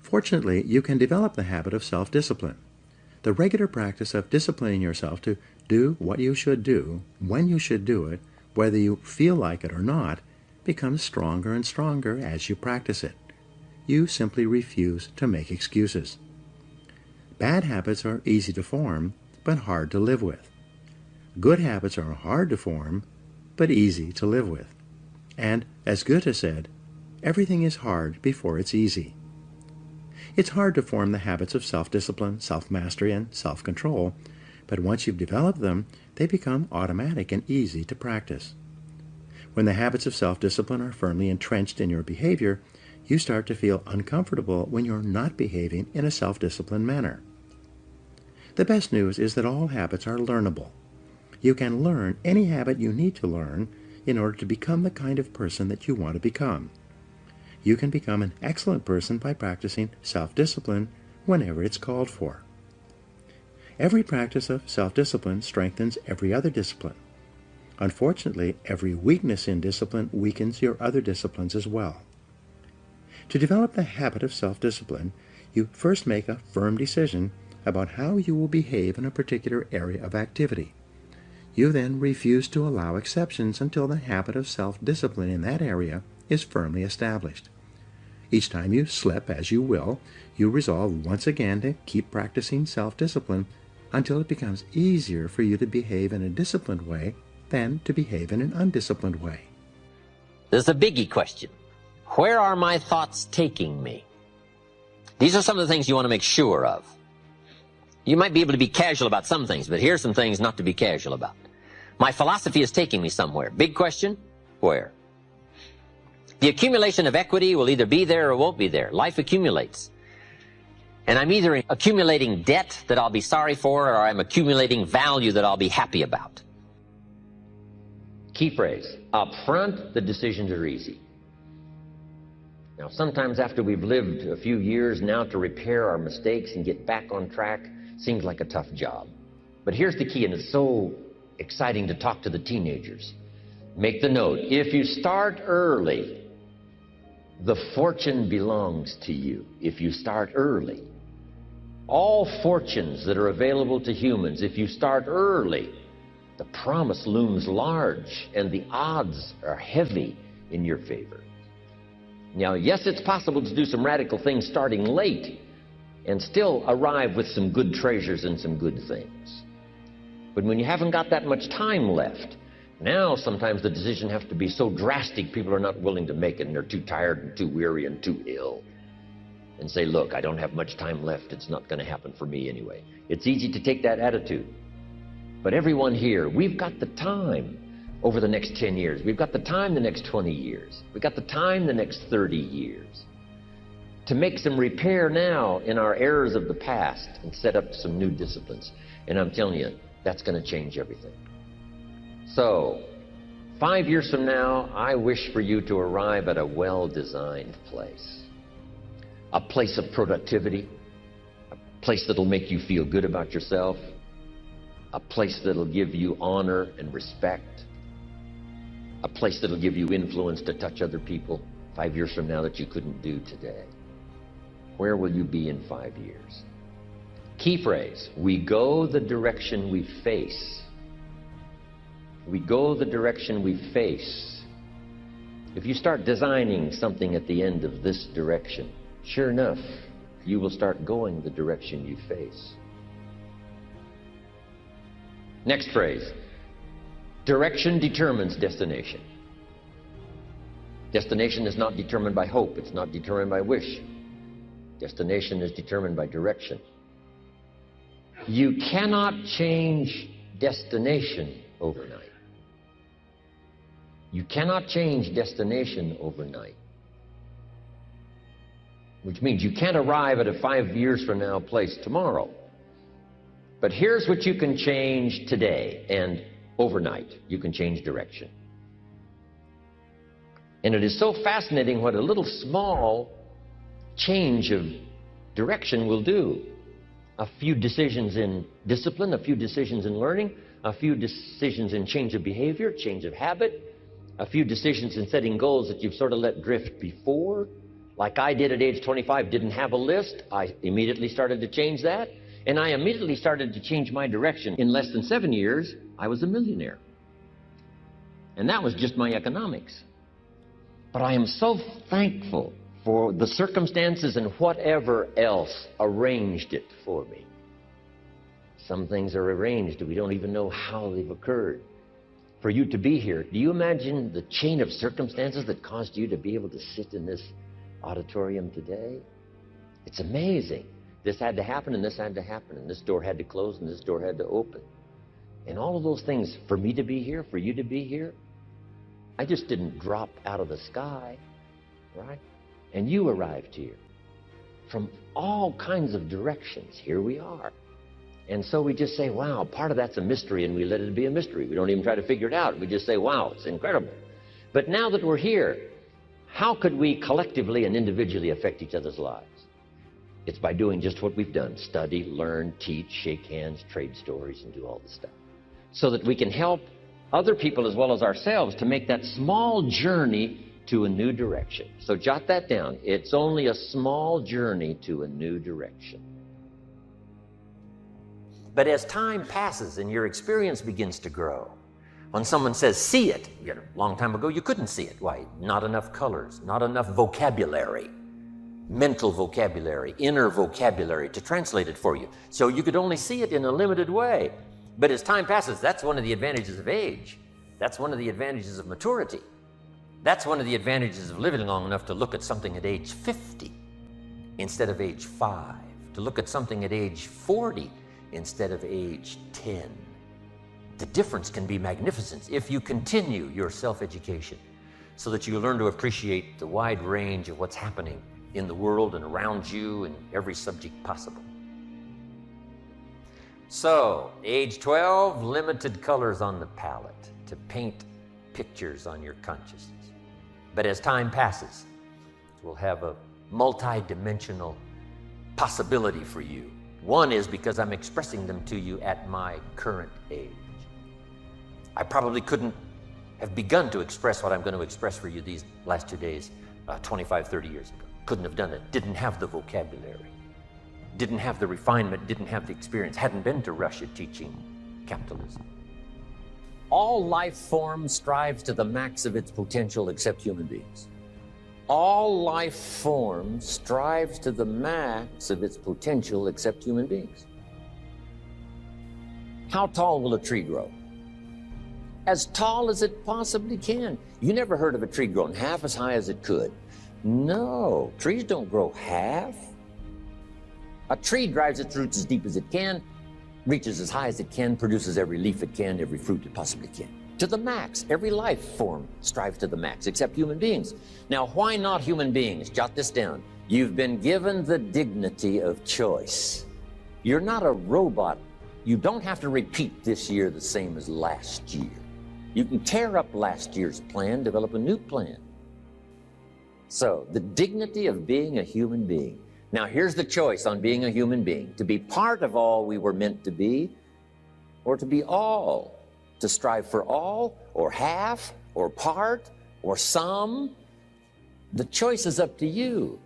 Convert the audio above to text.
Fortunately, you can develop the habit of self-discipline. The regular practice of disciplining yourself to do what you should do, when you should do it, whether you feel like it or not, becomes stronger and stronger as you practice it. You simply refuse to make excuses. Bad habits are easy to form, but hard to live with. Good habits are hard to form, but easy to live with. And, as Goethe said, everything is hard before it's easy. It's hard to form the habits of self-discipline, self-mastery, and self-control, but once you've developed them, they become automatic and easy to practice. When the habits of self-discipline are firmly entrenched in your behavior, you start to feel uncomfortable when you're not behaving in a self-disciplined manner. The best news is that all habits are learnable. You can learn any habit you need to learn in order to become the kind of person that you want to become. You can become an excellent person by practicing self-discipline whenever it's called for. Every practice of self-discipline strengthens every other discipline. Unfortunately, every weakness in discipline weakens your other disciplines as well. To develop the habit of self-discipline, you first make a firm decision about how you will behave in a particular area of activity. You then refuse to allow exceptions until the habit of self-discipline in that area is firmly established. Each time you slip, as you will, you resolve once again to keep practicing self-discipline until it becomes easier for you to behave in a disciplined way than to behave in an undisciplined way. This is a biggie question. Where are my thoughts taking me? These are some of the things you want to make sure of. You might be able to be casual about some things, but here's some things not to be casual about. My philosophy is taking me somewhere. Big question, where? The accumulation of equity will either be there or won't be there. Life accumulates. And I'm either accumulating debt that I'll be sorry for, or I'm accumulating value that I'll be happy about. Key phrase, up front, the decisions are easy. Now, sometimes after we've lived a few years now, to repair our mistakes and get back on track seems like a tough job. But here's the key, and it's so exciting to talk to the teenagers. Make the note, if you start early, the fortune belongs to you. If you start early. All fortunes that are available to humans, if you start early, the promise looms large and the odds are heavy in your favor. Now, yes, it's possible to do some radical things starting late and still arrive with some good treasures and some good things. But when you haven't got that much time left, now sometimes the decision has to be so drastic people are not willing to make it, and they're too tired and too weary and too ill. And say, look, I don't have much time left. It's not going to happen for me anyway. It's easy to take that attitude. But everyone here, we've got the time over the next 10 years. We've got the time the next 20 years. We've got the time the next 30 years to make some repair now in our errors of the past and set up some new disciplines. And I'm telling you, that's going to change everything. So, 5 years from now, I wish for you to arrive at a well-designed place. A place of productivity, a place that'll make you feel good about yourself, a place that'll give you honor and respect, a place that'll give you influence to touch other people 5 years from now that you couldn't do today. Where will you be in 5 years? Key phrase, we go the direction we face. We go the direction we face. If you start designing something at the end of this direction, sure enough, you will start going the direction you face. Next phrase, direction determines destination. Destination is not determined by hope. It's not determined by wish. Destination is determined by direction. You cannot change destination overnight. You cannot change destination overnight. Which means you can't arrive at a 5 years from now place tomorrow. But here's what you can change today and overnight. You can change direction. And it is so fascinating what a little small change of direction will do. A few decisions in discipline, a few decisions in learning, a few decisions in change of behavior, change of habit, a few decisions in setting goals that you've sort of let drift before like I did at age 25, didn't have a list. I immediately started to change that. And I immediately started to change my direction. In less than 7 years, I was a millionaire. And that was just my economics. But I am so thankful for the circumstances and whatever else arranged it for me. Some things are arranged, we don't even know how they've occurred. For you to be here, do you imagine the chain of circumstances that caused you to be able to sit in this auditorium today? It's amazing. This had to happen, and this had to happen, and this door had to close, and this door had to open. And all of those things, for me to be here, for you to be here, I just didn't drop out of the sky, right? And you arrived here from all kinds of directions. Here we are. And so we just say, wow, part of that's a mystery, and we let it be a mystery. We don't even try to figure it out. We just say, wow, it's incredible. But now that we're here, how could we collectively and individually affect each other's lives? It's by doing just what we've done: study, learn, teach, shake hands, trade stories, and do all this stuff. So that we can help other people as well as ourselves to make that small journey to a new direction. So jot that down. It's only a small journey to a new direction. But as time passes and your experience begins to grow, when someone says, see it, a long time ago you couldn't see it. Why? Not enough colors, not enough vocabulary, mental vocabulary, inner vocabulary to translate it for you. So you could only see it in a limited way. But as time passes, that's one of the advantages of age. That's one of the advantages of maturity. That's one of the advantages of living long enough to look at something at age 50 instead of age 5, to look at something at age 40 instead of age 10. The difference can be magnificent if you continue your self-education so that you learn to appreciate the wide range of what's happening in the world and around you in every subject possible. So, age 12, limited colors on the palette to paint pictures on your consciousness. But as time passes, we'll have a multi-dimensional possibility for you. One is because I'm expressing them to you at my current age. I probably couldn't have begun to express what I'm going to express for you these last 2 days 25, 30 years ago. Couldn't have done it. Didn't have the vocabulary. Didn't have the refinement, didn't have the experience, hadn't been to Russia teaching capitalism. All life form strives to the max of its potential except human beings. All life form strives to the max of its potential except human beings. How tall will a tree grow? As tall as it possibly can. You never heard of a tree growing half as high as it could. No, trees don't grow half. A tree drives its roots as deep as it can, reaches as high as it can, produces every leaf it can, every fruit it possibly can. To the max. Every life form strives to the max, except human beings. Now, why not human beings? Jot this down. You've been given the dignity of choice. You're not a robot. You don't have to repeat this year the same as last year. You can tear up last year's plan, develop a new plan. So, the dignity of being a human being. Now, here's the choice on being a human being: to be part of all we were meant to be, or to be all, to strive for all, or half, or part, or some. The choice is up to you.